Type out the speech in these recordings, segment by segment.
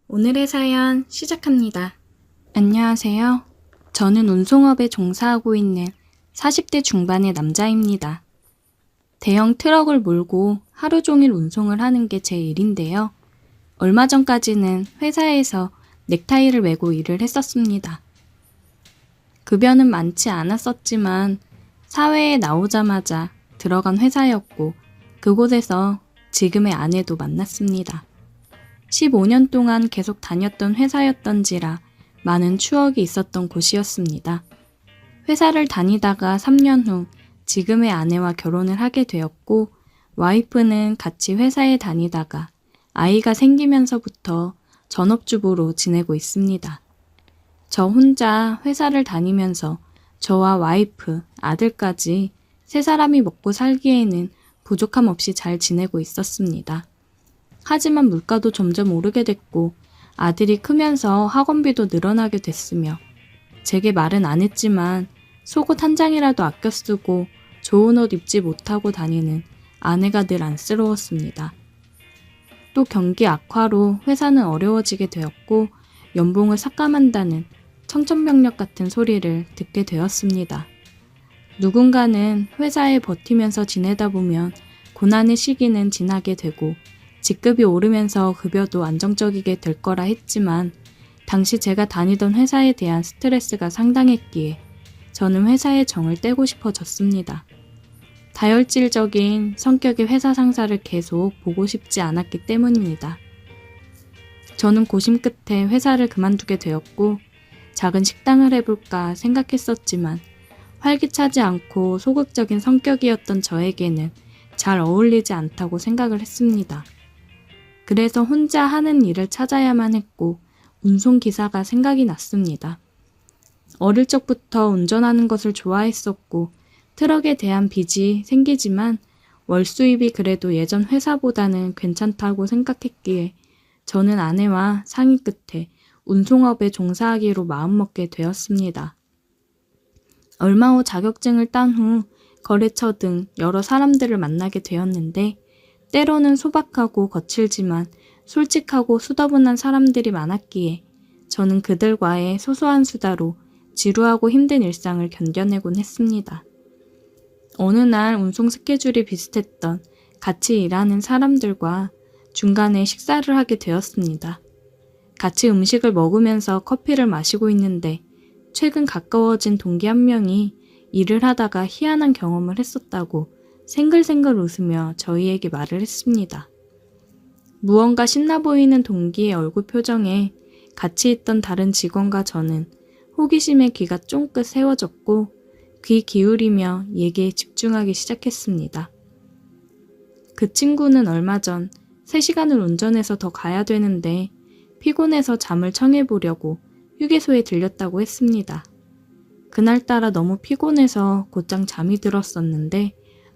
오늘의 사연 시작합니다. 안녕하세요. 저는 운송업에 종사하고 있는 40대 중반의 남자입니다. 대형 트럭을 몰고 하루 종일 운송을 하는 게 제 일인데요. 얼마 전까지는 회사에서 넥타이를 메고 일을 했었습니다. 급여는 많지 않았었지만 사회에 나오자마자 들어간 회사였고 그곳에서 지금의 아내도 만났습니다. 15년 동안 계속 다녔던 회사였던지라 많은 추억이 있었던 곳이었습니다. 회사를 다니다가 3년 후 지금의 아내와 결혼을 하게 되었고 와이프는 같이 회사에 다니다가 아이가 생기면서부터 전업주부로 지내고 있습니다. 저 혼자 회사를 다니면서 저와 와이프, 아들까지 세 사람이 먹고 살기에는 부족함 없이 잘 지내고 있었습니다. 하지만 물가도 점점 오르게 됐고 아들이 크면서 학원비도 늘어나게 됐으며 제게 말은 안 했지만 속옷 한 장이라도 아껴 쓰고 좋은 옷 입지 못하고 다니는 아내가 늘 안쓰러웠습니다. 또 경기 악화로 회사는 어려워지게 되었고 연봉을 삭감한다는 청천벽력 같은 소리를 듣게 되었습니다. 누군가는 회사에 버티면서 지내다 보면 고난의 시기는 지나게 되고 직급이 오르면서 급여도 안정적이게 될 거라 했지만 당시 제가 다니던 회사에 대한 스트레스가 상당했기에 저는 회사의 정을 떼고 싶어졌습니다. 다혈질적인 성격의 회사 상사를 계속 보고 싶지 않았기 때문입니다. 저는 고심 끝에 회사를 그만두게 되었고 작은 식당을 해볼까 생각했었지만 활기차지 않고 소극적인 성격이었던 저에게는 잘 어울리지 않다고 생각을 했습니다. 그래서 혼자 하는 일을 찾아야만 했고 운송기사가 생각이 났습니다. 어릴 적부터 운전하는 것을 좋아했었고 트럭에 대한 빚이 생기지만 월 수입이 그래도 예전 회사보다는 괜찮다고 생각했기에 저는 아내와 상의 끝에 운송업에 종사하기로 마음먹게 되었습니다. 얼마 후 자격증을 딴 후 거래처 등 여러 사람들을 만나게 되었는데 때로는 소박하고 거칠지만 솔직하고 수더분한 사람들이 많았기에 저는 그들과의 소소한 수다로 지루하고 힘든 일상을 견뎌내곤 했습니다. 어느 날 운송 스케줄이 비슷했던 같이 일하는 사람들과 중간에 식사를 하게 되었습니다. 같이 음식을 먹으면서 커피를 마시고 있는데 최근 가까워진 동기 한 명이 일을 하다가 희한한 경험을 했었다고 생글생글 웃으며 저희에게 말을 했습니다. 무언가 신나 보이는 동기의 얼굴 표정에 같이 있던 다른 직원과 저는 호기심에 귀가 쫑긋 세워졌고 귀 기울이며 얘기에 집중하기 시작했습니다. 그 친구는 얼마 전 3시간을 운전해서 더 가야 되는데 피곤해서 잠을 청해보려고 휴게소에 들렸다고 했습니다. 그날따라 너무 피곤해서 곧장 잠이 들었었는데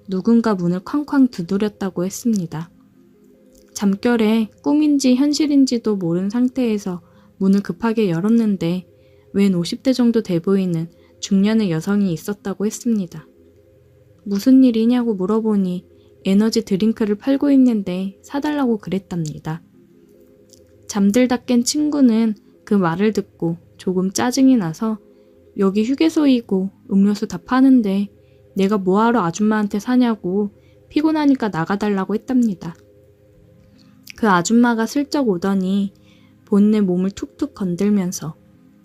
누군가 문을 쾅쾅 두드렸다고 했습니다. 잠결에 꿈인지 현실인지도 모른 상태에서 문을 급하게 열었는데 웬 50대 정도 돼 보이는 중년의 여성이 있었다고 했습니다. 무슨 일이냐고 물어보니 에너지 드링크를 팔고 있는데 사달라고 그랬답니다. 잠들다 깬 친구는 그 말을 듣고 조금 짜증이 나서 여기 휴게소이고 음료수 다 파는데 내가 뭐하러 아줌마한테 사냐고 피곤하니까 나가달라고 했답니다. 그 아줌마가 슬쩍 오더니 본인의 몸을 툭툭 건들면서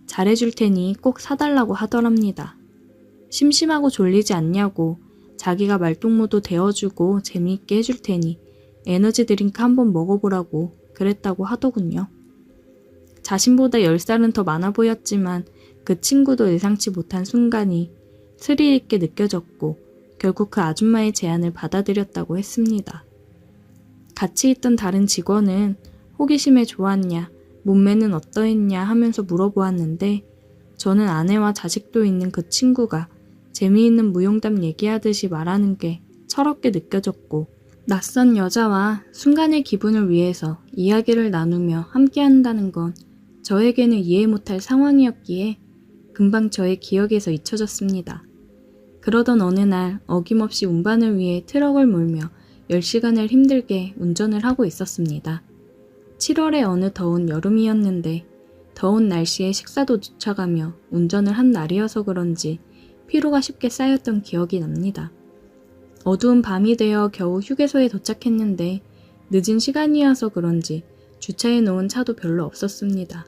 잘해줄 테니 꼭 사달라고 하더랍니다. 심심하고 졸리지 않냐고 자기가 말동무도 데워주고 재미있게 해줄 테니 에너지 드링크 한번 먹어보라고 그랬다고 하더군요. 자신보다 10살은 더 많아 보였지만 그 친구도 예상치 못한 순간이 스릴 있게 느껴졌고 결국 그 아줌마의 제안을 받아들였다고 했습니다. 같이 있던 다른 직원은 호기심에 좋았냐, 몸매는 어떠했냐 하면서 물어보았는데 저는 아내와 자식도 있는 그 친구가 재미있는 무용담 얘기하듯이 말하는 게 철없게 느껴졌고 낯선 여자와 순간의 기분을 위해서 이야기를 나누며 함께한다는 건 저에게는 이해 못할 상황이었기에 금방 저의 기억에서 잊혀졌습니다. 그러던 어느 날 어김없이 운반을 위해 트럭을 몰며 10시간을 힘들게 운전을 하고 있었습니다. 7월의 어느 더운 여름이었는데 더운 날씨에 식사도 늦춰가며 운전을 한 날이어서 그런지 피로가 쉽게 쌓였던 기억이 납니다. 어두운 밤이 되어 겨우 휴게소에 도착했는데 늦은 시간이어서 그런지 주차해 놓은 차도 별로 없었습니다.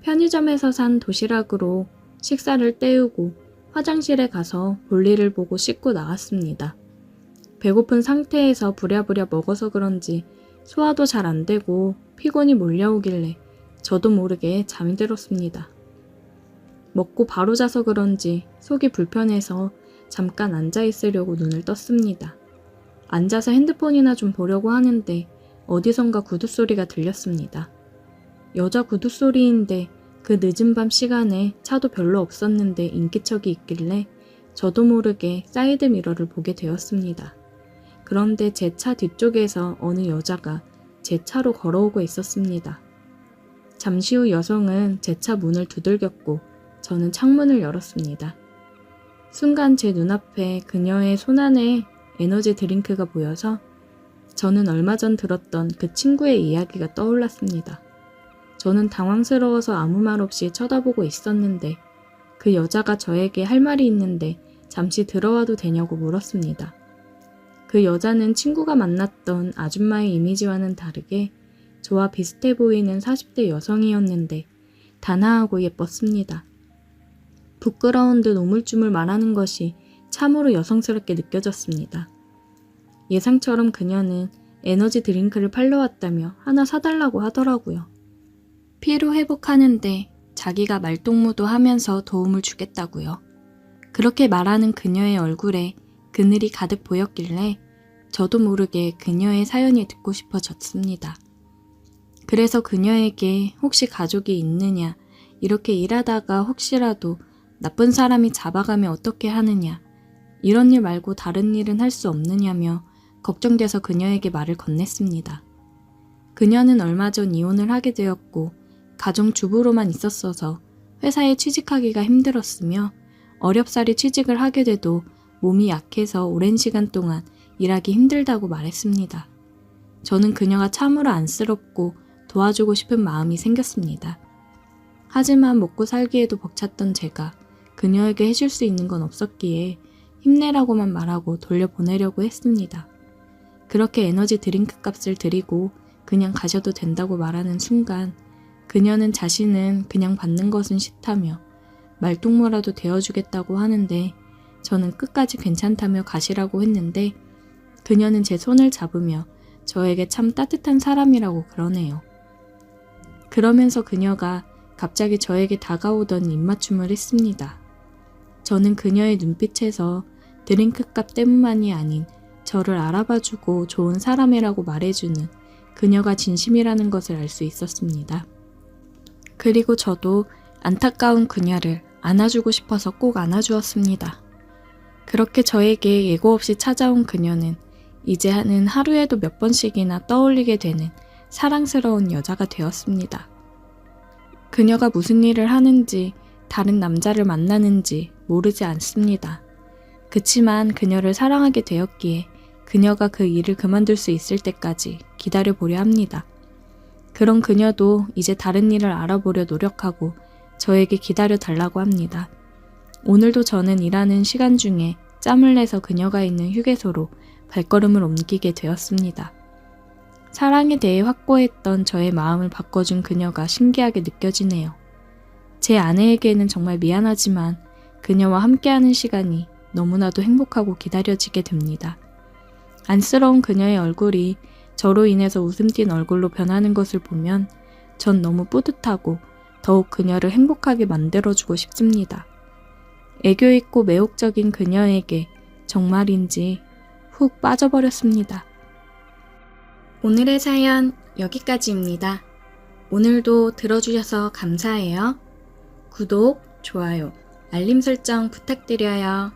편의점에서 산 도시락으로 식사를 때우고 화장실에 가서 볼일을 보고 씻고 나갔습니다. 배고픈 상태에서 부랴부랴 먹어서 그런지 소화도 잘 안 되고 피곤이 몰려오길래 저도 모르게 잠이 들었습니다. 먹고 바로 자서 그런지 속이 불편해서 잠깐 앉아 있으려고 눈을 떴습니다. 앉아서 핸드폰이나 좀 보려고 하는데 어디선가 구두 소리가 들렸습니다. 여자 구두 소리인데 그 늦은 밤 시간에 차도 별로 없었는데 인기척이 있길래 저도 모르게 사이드 미러를 보게 되었습니다. 그런데 제 차 뒤쪽에서 어느 여자가 제 차로 걸어오고 있었습니다. 잠시 후 여성은 제 차 문을 두들겼고 저는 창문을 열었습니다. 순간 제 눈앞에 그녀의 손 안에 에너지 드링크가 보여서 저는 얼마 전 들었던 그 친구의 이야기가 떠올랐습니다. 저는 당황스러워서 아무 말 없이 쳐다보고 있었는데 그 여자가 저에게 할 말이 있는데 잠시 들어와도 되냐고 물었습니다. 그 여자는 친구가 만났던 아줌마의 이미지와는 다르게 저와 비슷해 보이는 40대 여성이었는데 단아하고 예뻤습니다. 부끄러운 듯 우물쭈물 말하는 것이 참으로 여성스럽게 느껴졌습니다. 예상처럼 그녀는 에너지 드링크를 팔러 왔다며 하나 사달라고 하더라고요. 피로 회복하는데 자기가 말동무도 하면서 도움을 주겠다고요. 그렇게 말하는 그녀의 얼굴에 그늘이 가득 보였길래 저도 모르게 그녀의 사연이 듣고 싶어졌습니다. 그래서 그녀에게 혹시 가족이 있느냐, 이렇게 일하다가 혹시라도 나쁜 사람이 잡아가면 어떻게 하느냐, 이런 일 말고 다른 일은 할 수 없느냐며 걱정돼서 그녀에게 말을 건넸습니다. 그녀는 얼마 전 이혼을 하게 되었고 가정주부로만 있었어서 회사에 취직하기가 힘들었으며 어렵사리 취직을 하게 돼도 몸이 약해서 오랜 시간 동안 일하기 힘들다고 말했습니다. 저는 그녀가 참으로 안쓰럽고 도와주고 싶은 마음이 생겼습니다. 하지만 먹고 살기에도 벅찼던 제가 그녀에게 해줄 수 있는 건 없었기에 힘내라고만 말하고 돌려보내려고 했습니다. 그렇게 에너지 드링크 값을 드리고 그냥 가셔도 된다고 말하는 순간 그녀는 자신은 그냥 받는 것은 싫다며 말동무라도 되어주겠다고 하는데 저는 끝까지 괜찮다며 가시라고 했는데 그녀는 제 손을 잡으며 저에게 참 따뜻한 사람이라고 그러네요. 그러면서 그녀가 갑자기 저에게 다가오던 입맞춤을 했습니다. 저는 그녀의 눈빛에서 드링크 값 때문만이 아닌 저를 알아봐주고 좋은 사람이라고 말해주는 그녀가 진심이라는 것을 알 수 있었습니다. 그리고 저도 안타까운 그녀를 안아주고 싶어서 꼭 안아주었습니다. 그렇게 저에게 예고 없이 찾아온 그녀는 이제는 하루에도 몇 번씩이나 떠올리게 되는 사랑스러운 여자가 되었습니다. 그녀가 무슨 일을 하는지 다른 남자를 만나는지 모르지 않습니다. 그치만 그녀를 사랑하게 되었기에 그녀가 그 일을 그만둘 수 있을 때까지 기다려보려 합니다. 그런 그녀도 이제 다른 일을 알아보려 노력하고 저에게 기다려달라고 합니다. 오늘도 저는 일하는 시간 중에 짬을 내서 그녀가 있는 휴게소로 발걸음을 옮기게 되었습니다. 사랑에 대해 확고했던 저의 마음을 바꿔준 그녀가 신기하게 느껴지네요. 제 아내에게는 정말 미안하지만 그녀와 함께하는 시간이 너무나도 행복하고 기다려지게 됩니다. 안쓰러운 그녀의 얼굴이 저로 인해서 웃음 띤 얼굴로 변하는 것을 보면 전 너무 뿌듯하고 더욱 그녀를 행복하게 만들어주고 싶습니다. 애교 있고 매혹적인 그녀에게 정말인지 훅 빠져버렸습니다. 오늘의 사연 여기까지입니다. 오늘도 들어주셔서 감사해요. 구독, 좋아요, 알림 설정 부탁드려요.